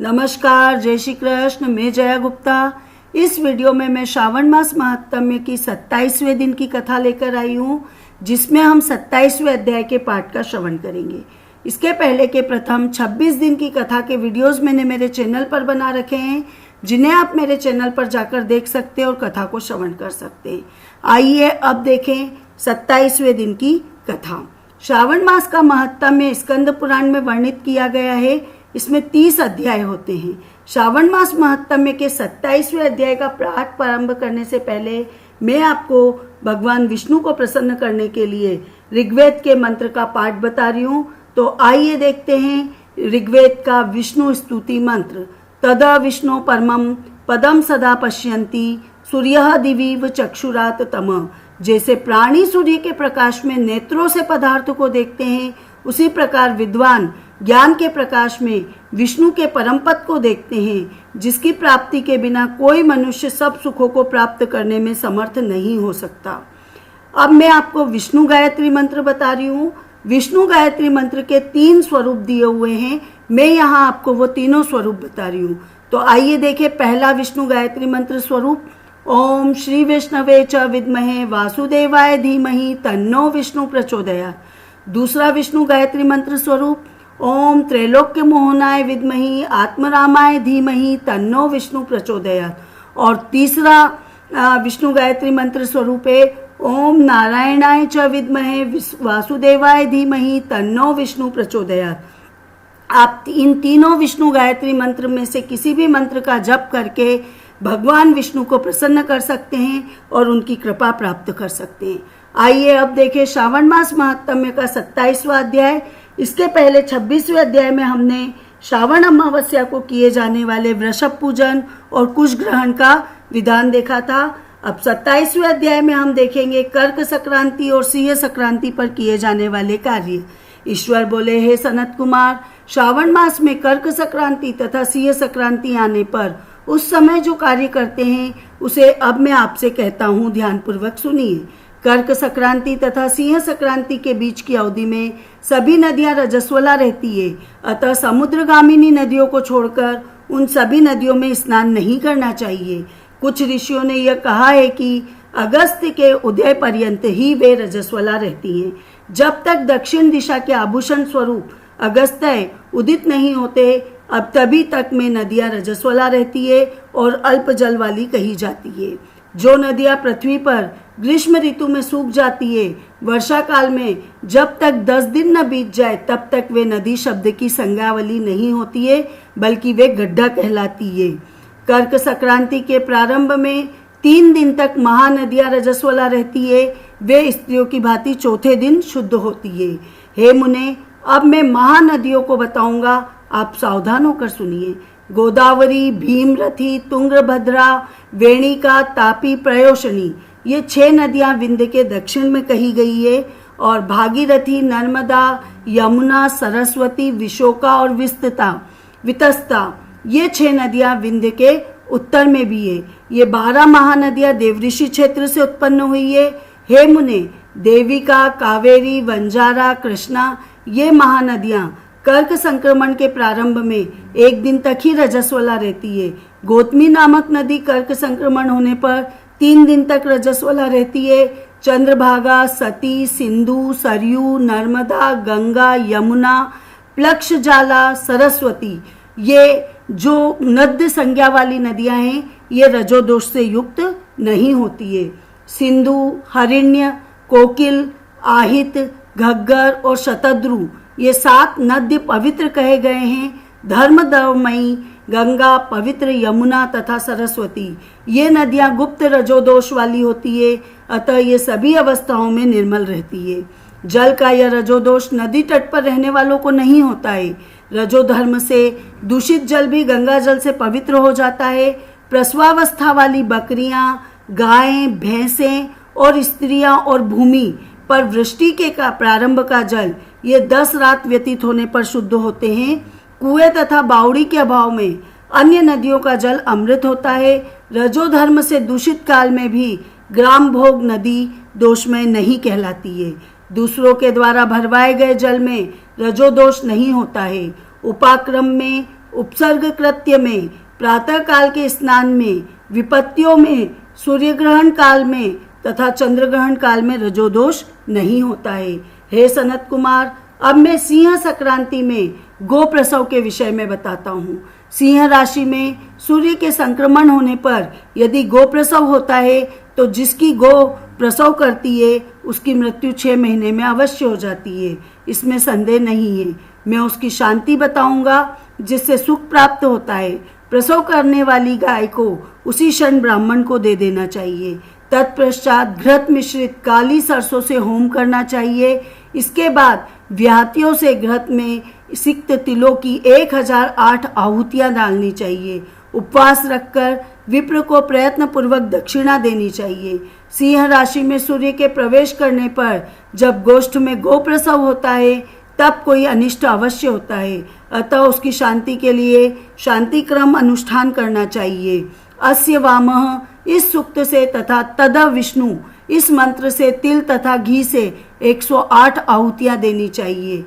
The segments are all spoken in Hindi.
नमस्कार, जय श्री कृष्ण। मैं जया गुप्ता। इस वीडियो में मैं श्रावण मास महात्म्य की 27वें दिन की कथा लेकर आई हूँ, जिसमें हम 27वें अध्याय के पाठ का श्रवण करेंगे। इसके पहले के प्रथम 26 दिन की कथा के वीडियोस मैंने मेरे चैनल पर बना रखे हैं, जिन्हें आप मेरे चैनल पर जाकर देख सकते हैं और कथा को श्रवण कर सकते हैं। आइए अब देखें 27वें दिन की कथा। श्रावण मास का महात्म्य स्कंद पुराण में वर्णित किया गया है। इसमें 30 अध्याय होते हैं। श्रावण मास महात्म्य के 27वें अध्याय का पाठ प्रारंभ करने से पहले मैं आपको भगवान विष्णु को प्रसन्न करने के लिए ऋग्वेद के मंत्र का पाठ बता रही हूँ। तो आइए देखते हैं ऋग्वेद का विष्णु स्तुति मंत्र। तदा विष्णु परमं पदम सदा पश्यन्ति सूर्यः दिवीव चक्षुरात तम। जैसे प्राणी सूर्य के प्रकाश में नेत्रों से पदार्थ को देखते हैं, उसी प्रकार विद्वान ज्ञान के प्रकाश में विष्णु के परम पद को देखते हैं, जिसकी प्राप्ति के बिना कोई मनुष्य सब सुखों को प्राप्त करने में समर्थ नहीं हो सकता। अब मैं आपको विष्णु गायत्री मंत्र बता रही हूँ। विष्णु गायत्री मंत्र के 3 स्वरूप दिए हुए हैं। मैं यहाँ आपको वो तीनों स्वरूप बता रही हूँ। तो आइए देखें पहला विष्णु गायत्री मंत्र स्वरूप। ओम श्री विष्णवे च विद्महे वासुदेवाय धीमहि तन्नो विष्णु प्रचोदयात्। दूसरा विष्णु गायत्री मंत्र स्वरूप ओम त्रैलोक्य मोहनाय विद्महि आत्मरामाय धीमहि तन्नो विष्णु प्रचोदयात्। और तीसरा विष्णु गायत्री मंत्र स्वरूप है ओम नारायणाय च विद्महे वासुदेवाय धीमहि तन्नो विष्णु प्रचोदयात्। आप इन तीनों विष्णु गायत्री मंत्र में से किसी भी मंत्र का जप करके भगवान विष्णु को प्रसन्न कर सकते हैं और उनकी कृपा प्राप्त कर सकते हैं। आइए अब देखें श्रावण मास महात्म्य का 27वां अध्याय। इसके पहले 26वें अध्याय में हमने श्रावण अमावस्या को किए जाने वाले वृषभ पूजन और कुश ग्रहण का विधान देखा था। अब 27वें अध्याय में हम देखेंगे कर्क संक्रांति और सिंह संक्रांति पर किए जाने वाले कार्य। ईश्वर बोले, हे सनत कुमार, श्रावण मास में कर्क संक्रांति तथा सिंह संक्रांति आने पर उस समय जो कार्य करते हैं उसे अब मैं आपसे कहता हूँ, ध्यान पूर्वक सुनिए। कर्क संक्रांति तथा सिंह संक्रांति के बीच की अवधि में सभी नदियां रजस्वला रहती है, अतः समुद्रगामिनी नदियों को छोड़कर उन सभी नदियों में स्नान नहीं करना चाहिए। कुछ ऋषियों ने यह कहा है कि अगस्त के उदय पर्यंत ही वे रजस्वला रहती हैं। जब तक दक्षिण दिशा के आभूषण स्वरूप अगस्त्य उदित नहीं होते, अब तभी तक में नदियां रजस्वला रहती है और अल्प जल वाली कही जाती है। जो नदियां पृथ्वी पर ग्रीष्म ऋतु में सूख जाती है, वर्षा काल में जब तक 10 दिन न बीत जाए तब तक वे नदी शब्द की संज्ञावली नहीं होती है, बल्कि वे गड्ढा कहलाती है। कर्क संक्रांति के प्रारंभ में 3 दिन तक महानदियां रजस्वला रहती है। वे स्त्रियों की भांति चौथे दिन शुद्ध होती है। हे मुने, अब मैं महानदियों को बताऊंगा, आप सावधान होकर सुनिए। गोदावरी, भीमरथी, तुंगभद्रा, वेणिका, तापी, प्रयोशनी, ये 6 नदियां विंध्य के दक्षिण में कही गई है। और भागीरथी, नर्मदा, यमुना, सरस्वती, विशोका और वितस्ता, ये 6 नदियां विंध्य के उत्तर में भी है। ये 12 महानदियां देवऋषि क्षेत्र से उत्पन्न हुई है। हे मुने, देविका, कावेरी, वंजारा, कृष्णा, ये महानदियां कर्क संक्रमण के प्रारंभ में 1 दिन तक ही रजस्वला रहती है। गौतमी नामक नदी कर्क संक्रमण होने पर 3 दिन तक रजस्वला रहती है। चंद्रभागा, सती, सिंधु, सरयू, नर्मदा, गंगा, यमुना, प्लक्षजाला, सरस्वती, ये जो नद्य संज्ञा वाली नदियां हैं, ये रजोदोष से युक्त नहीं होती है। सिंधु, हरिण्य, कोकिल, आहित, घग्गर और शतद्रु, ये 7 नद्य पवित्र कहे गए हैं। धर्मदमयी गंगा, पवित्र यमुना तथा सरस्वती, ये नदियां गुप्त रजोदोष वाली होती है, अतः ये सभी अवस्थाओं में निर्मल रहती है। जल का यह रजोदोष नदी तट पर रहने वालों को नहीं होता है। रजोधर्म से दूषित जल भी गंगा जल से पवित्र हो जाता है। प्रसवावस्था वाली बकरियां, गायें, भैंसें और स्त्रियां और भूमि पर वृष्टि के प्रारंभ का जल, ये 10 रात व्यतीत होने पर शुद्ध होते हैं। कुएं तथा बावड़ी के अभाव में अन्य नदियों का जल अमृत होता है। रजोधर्म से दूषित काल में भी ग्राम भोग नदी दोषमय नहीं कहलाती है। दूसरों के द्वारा भरवाए गए जल में रजोदोष नहीं होता है। उपाक्रम में उपसर्ग कृत्य में, प्रातः काल के स्नान में, विपत्तियों में, सूर्य ग्रहण काल में तथा चंद्र ग्रहण काल में रजोदोष नहीं होता है। हे सनत कुमार, अब मैं सिंह संक्रांति में गो प्रसव के विषय में बताता हूँ। सिंह राशि में सूर्य के संक्रमण होने पर यदि गो प्रसव होता है तो जिसकी गो प्रसव करती है उसकी मृत्यु 6 महीने में अवश्य हो जाती है, इसमें संदेह नहीं है। मैं उसकी शांति बताऊंगा जिससे सुख प्राप्त होता है। प्रसव करने वाली गाय को उसी क्षण ब्राह्मण को दे देना चाहिए। तत्पश्चात घृत मिश्रित काली सरसों से होम करना चाहिए। इसके बाद व्याहतियों से घृत में सिक्त तिलों की 1008 आहुतियां डालनी चाहिए। उपवास रखकर विप्र को प्रयत्न पूर्वक दक्षिणा देनी चाहिए। सिंह राशि में सूर्य के प्रवेश करने पर जब गोष्ठ में गो प्रसव होता है तब कोई अनिष्ट अवश्य होता है, अतः उसकी शांति के लिए शांति क्रम अनुष्ठान करना चाहिए। अस्य वामः इस सूक्त से तथा तद विष्णु इस मंत्र से तिल तथा घी से 108 आहुतियां देनी चाहिए।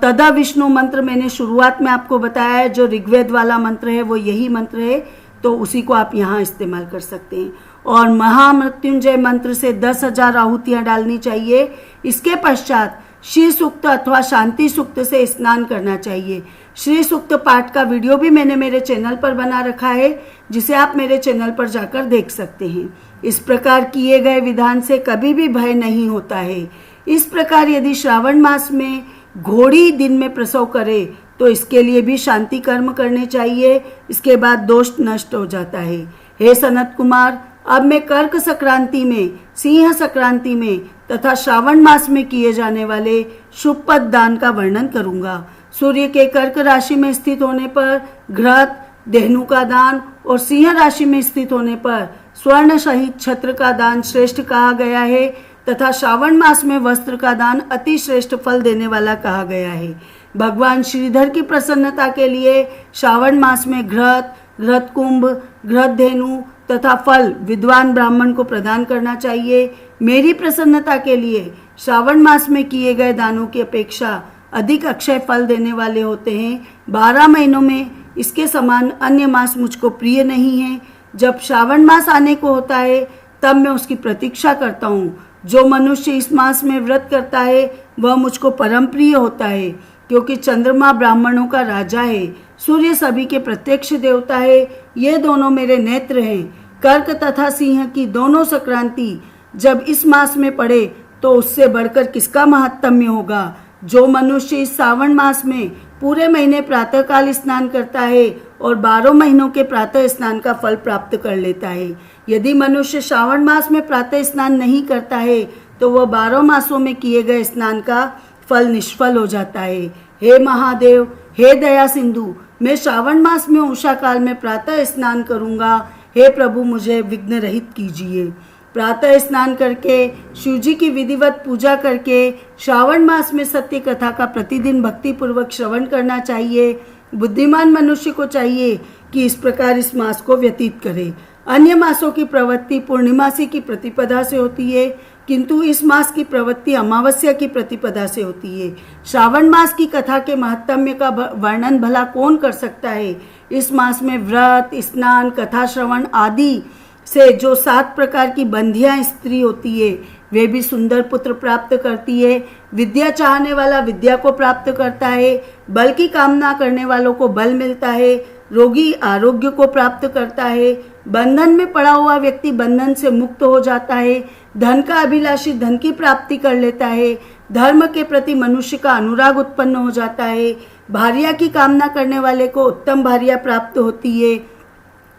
तदा विष्णु मंत्र मैंने शुरुआत में आपको बताया है, जो ऋग्वेद वाला मंत्र है वो यही मंत्र है, तो उसी को आप यहाँ इस्तेमाल कर सकते हैं। और महामृत्युंजय मंत्र से 10,000 आहुतियां डालनी चाहिए। इसके पश्चात श्री सूक्त अथवा शांति सूक्त से स्नान करना चाहिए। श्री सूक्त पाठ का वीडियो भी मैंने मेरे चैनल पर बना रखा है, जिसे आप मेरे चैनल पर जाकर देख सकते हैं। इस प्रकार किए गए विधान से कभी भी भय नहीं होता है। इस प्रकार यदि श्रावण मास में घोड़ी दिन में प्रसव करे तो इसके लिए भी शांति कर्म करने चाहिए। इसके बाद दोष नष्ट हो जाता है। हे सनत कुमार, अब मैं कर्क संक्रांति में, सिंह संक्रांति में तथा श्रावण मास में किए जाने वाले शुभ पद दान का वर्णन करूंगा। सूर्य के कर्क राशि में स्थित होने पर घृत देहनु का दान और सिंह राशि में स्थित होने पर स्वर्ण सहित छत्र का दान श्रेष्ठ कहा गया है तथा श्रावण मास में वस्त्र का दान अति श्रेष्ठ फल देने वाला कहा गया है। भगवान श्रीधर की प्रसन्नता के लिए श्रावण मास में घृत कुंभ, घृत धेनु तथा फल विद्वान ब्राह्मण को प्रदान करना चाहिए। मेरी प्रसन्नता के लिए श्रावण मास में किए गए दानों की अपेक्षा अधिक अक्षय फल देने वाले होते हैं। 12 महीनों में इसके समान अन्य मास मुझको प्रिय नहीं है। जब श्रावण मास आने को होता है तब मैं उसकी प्रतीक्षा करता हूँ। जो मनुष्य इस मास में व्रत करता है वह मुझको परम प्रिय होता है, क्योंकि चंद्रमा ब्राह्मणों का राजा है, सूर्य सभी के प्रत्यक्ष देवता है। ये दोनों मेरे नेत्र हैं। कर्क तथा सिंह की दोनों संक्रांति जब इस मास में पड़े तो उससे बढ़कर किसका महात्म्य होगा। जो मनुष्य इस श्रावण मास में पूरे महीने प्रातःकाल स्नान करता है और 12 महीनों के प्रातः स्नान का फल प्राप्त कर लेता है। यदि मनुष्य श्रावण मास में प्रातः स्नान नहीं करता है तो वह 12 मासों में किए गए स्नान का फल निष्फल हो जाता है। हे महादेव, हे दया सिंधु, मैं श्रावण मास में उषा काल में प्रातः स्नान करूंगा। हे प्रभु, मुझे विघ्न रहित कीजिए। प्रातः स्नान करके शिव जी की विधिवत पूजा करके श्रावण मास में सत्य कथा का प्रतिदिन भक्ति पूर्वक श्रवण करना चाहिए। बुद्धिमान मनुष्य को चाहिए कि इस प्रकार इस मास को व्यतीत करे। अन्य मासों की प्रवृत्ति पूर्णिमासी की प्रतिपदा से होती है, किंतु इस मास की प्रवृत्ति अमावस्या की प्रतिपदा से होती है। श्रावण मास की कथा के महात्म्य का वर्णन भला कौन कर सकता है। इस मास में व्रत, स्नान, कथा श्रवण आदि से जो 7 प्रकार की बंधियां स्त्री होती है वे भी सुंदर पुत्र प्राप्त करती है। विद्या चाहने वाला विद्या को प्राप्त करता है। बल की कामना करने वालों को बल मिलता है। रोगी आरोग्य को प्राप्त करता है। बंधन में पड़ा हुआ व्यक्ति बंधन से मुक्त हो जाता है। धन का अभिलाषी धन की प्राप्ति कर लेता है। धर्म के प्रति मनुष्य का अनुराग उत्पन्न हो जाता है। भार्या की कामना करने वाले को उत्तम भार्या प्राप्त होती है।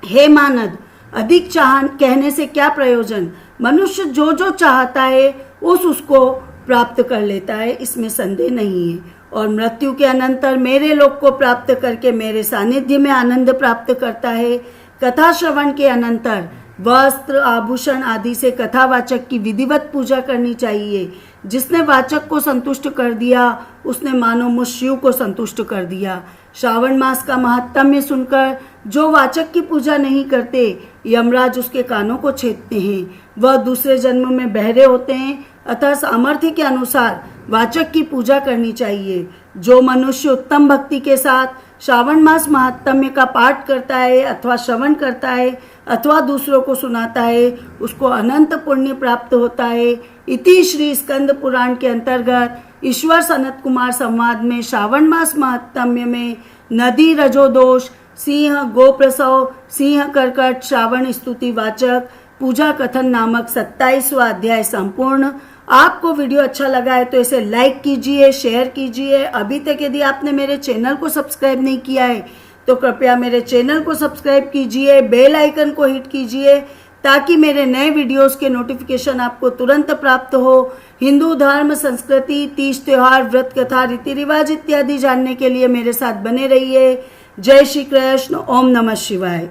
हे मानद, अधिक चाह कहने से क्या प्रयोजन। मनुष्य जो जो चाहता है उसको प्राप्त कर लेता है, इसमें संदेह नहीं है। और मृत्यु के अनंतर मेरे लोक को प्राप्त करके मेरे सानिध्य में आनंद प्राप्त करता है। कथा श्रवण के अनंतर वस्त्र, आभूषण आदि से कथावाचक की विधिवत पूजा करनी चाहिए। जिसने वाचक को संतुष्ट कर दिया उसने मानो मुझ शिव को संतुष्ट कर दिया। श्रावण मास का महात्म्य सुनकर जो वाचक की पूजा नहीं करते, यमराज उसके कानों को छेदते हैं। वह दूसरे जन्म में बहरे होते हैं। अतः सामर्थ्य के अनुसार वाचक की पूजा करनी चाहिए। जो मनुष्य उत्तम भक्ति के साथ श्रावण मास महात्म्य का पाठ करता है अथवा श्रवण करता है अथवा दूसरों को सुनाता है, उसको अनंत पुण्य प्राप्त होता है। इति श्री स्कंद पुराण के अंतर्गत ईश्वर सनत कुमार संवाद में श्रावण मास महात्म्य में नदी रजोदोष, सिंह गोप्रसव, सिंह कर्कट, श्रावण स्तुति वाचक पूजा कथन नामक 27वां अध्याय संपूर्ण। आपको वीडियो अच्छा लगा है तो इसे लाइक कीजिए, शेयर कीजिए। अभी तक यदि आपने मेरे चैनल को सब्सक्राइब नहीं किया है तो कृपया मेरे चैनल को सब्सक्राइब कीजिए, बेल आइकन को हिट कीजिए ताकि मेरे नए वीडियोस के नोटिफिकेशन आपको तुरंत प्राप्त हो। हिंदू धर्म, संस्कृति, तीज त्योहार, व्रत कथा, रीति रिवाज इत्यादि जानने के लिए मेरे साथ बने रहिए। जय श्री कृष्ण। ओम नमः शिवाय।